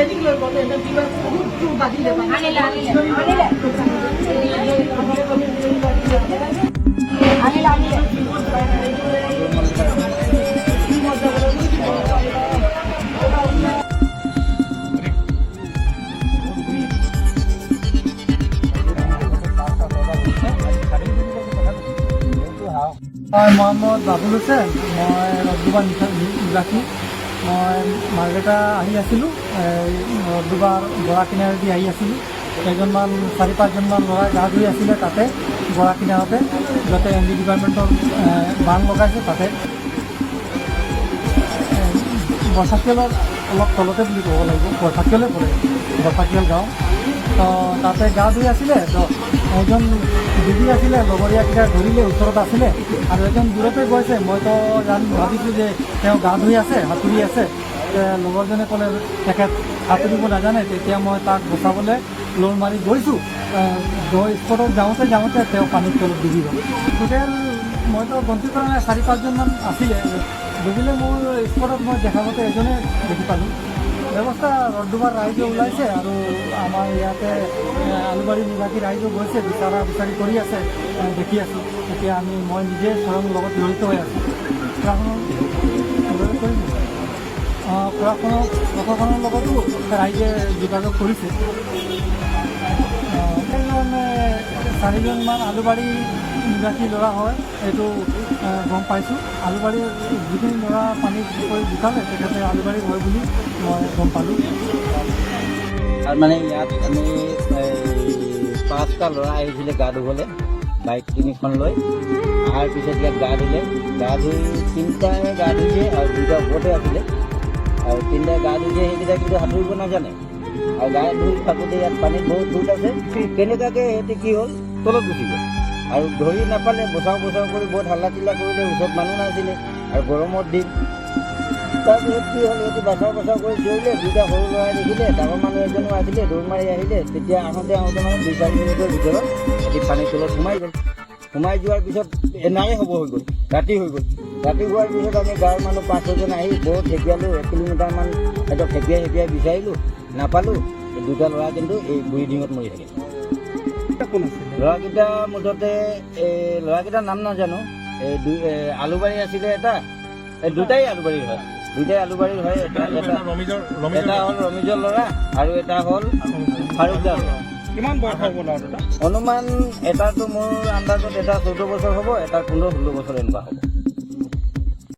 মই মোহাম্মদ বাবুল হুছেইন, মই ৰদ্দুবাৰ নিবাসী। মই মাৰ্কেটা আহি আছিলোঁ, ৰদ্দুবাৰ বৰা কিনাৰেদি আহি আছিলোঁ। কেইজনমান 4-5জনমান ল'ৰাই গা ধুই আছিলে তাতে বৰা কিনাৰতে, য'তে MD ডিপাৰ্টমেণ্টৰ বান লগাইছে তাতে। বৰফাকিয়ালৰ অলপ তলতে বুলি ক'ব লাগিব, বৰফাকিয়ালে পৰে, বৰফাকিয়াল গাঁও। তো তাতে গা ধুই আছিলে। তো এজন দিদি আছিলে, লগৰীয়াকেইটা ধৰিলে, ওচৰত আছিলে। আৰু এজন দূৰতে গৈছে, মইতো ভাবিছোঁ যে তেওঁ গা ধুই আছে, সাঁতুৰি আছে। লগৰজনে ক'লে তেখেত সাঁতুৰিব নাজানে। তেতিয়া মই তাক বচাবলৈ লোৰ মাৰি গৈছোঁ। স্পটত যাওঁতে তেওঁ পানীত তলত ডুবি গ'ল। টোটেল মইতো গন্তি কৰা নাই, 4-5জনমান আছিলে। ডুবিলে মোৰ স্পটত মই দেখা মতে এজনে দেখি পালোঁ। ব্যৱস্থা ৰদ্দুবাৰ ৰাইজে ওলাইছে আৰু আমাৰ ইয়াতে আলুবাৰী নিবাসী ৰাইজেও গৈছে, বিচাৰি কৰি আছে, দেখি আছোঁ। এতিয়া মই নিজে স্বয়ং লগত জড়িত হৈ আছোঁ। প্ৰশাসনৰ লগতো ৰাইজে যোগাযোগ কৰিছে। সেইকাৰণে 4জনমান আলুবাৰী নিবাসী ল'ৰা হয়, এইটো গম পাইছোঁ। আলুবাৰীৰ যিখিনি ল'ৰা পানীত পৰি ঢুকালে তেখেতে আলুবাৰীৰ হয় বুলি মই গম পালোঁ। আৰু মানে ইয়াত আমি 5টা ল'ৰা আহিছিলে গা ধুবলৈ, বাইক 3খন লৈ। অহাৰ পিছত ইয়াত গা ধুলে, গা ধুই 3টাই গা ধুইছে আৰু 2টা ওপৰতে আছিলে। আৰু 3টাই গা ধুইছে, সেইকেইটা কিন্তু সাঁতুৰিব নাজানে। আৰু গা ধুই থাকোঁতে ইয়াত পানীত বহুত সোঁত আছে, কেনেকুৱাকৈ সিহঁতে কি হ'ল তলত গুচি গ'ল। আৰু ধৰি নাপালে, বচাও কৰি বহুত হাল্লা চিল্লা কৰিলে, ওচৰত মানুহ নাছিলে আৰু গৰমৰ দিন। তাৰপিছত কি হ'ল, সিহঁতে বচাও কৰি চিঞৰিলে, 2টা সৰু ল'ৰাই দেখিলে, ডাঙৰ মানুহ এজনো আহিলে, দৌৰ মাৰি আহিলে। তেতিয়া আহোঁতে মানে 2-4 মিনিটৰ ভিতৰত সিহঁতে পানীৰ তলত সোমাই গ'ল। সোমাই যোৱাৰ পিছত এনায়ে হৈ গ'ল, ৰাতি হৈ গ'ল। ৰাতি হোৱাৰ পিছত আমি গাঁৱৰ মানুহ 5-6জন আহি বহুত খেপিয়ালোঁ, 1 কিলোমিটাৰমান সিহঁতক খেপিয়াই বিচাৰিলোঁ, নাপালোঁ। 2টা ল'ৰা কিন্তু এই বুঢ়ী ডিঙত মৰি থাকিল। ল'ৰাকেইটা মুঠতে ল'ৰাকেইটাৰ নাম নাজানো। আলুবাৰী আছিলে এটা, 2টাই আলুবাৰীৰ হয়। 2টাই আলুবাৰীৰ হয়। এটা হ'ল ৰমিজৰ ল'ৰা আৰু এটা হ'ল ফাৰুকদাৰ ল'ৰা। কিমান বয়স হ'ব ল'ৰা? অনুমান এটাতো মোৰ আন্দাজত এটা 14 বছৰ হ'ব, এটা 15-16 বছৰ এনেকুৱা হ'ব।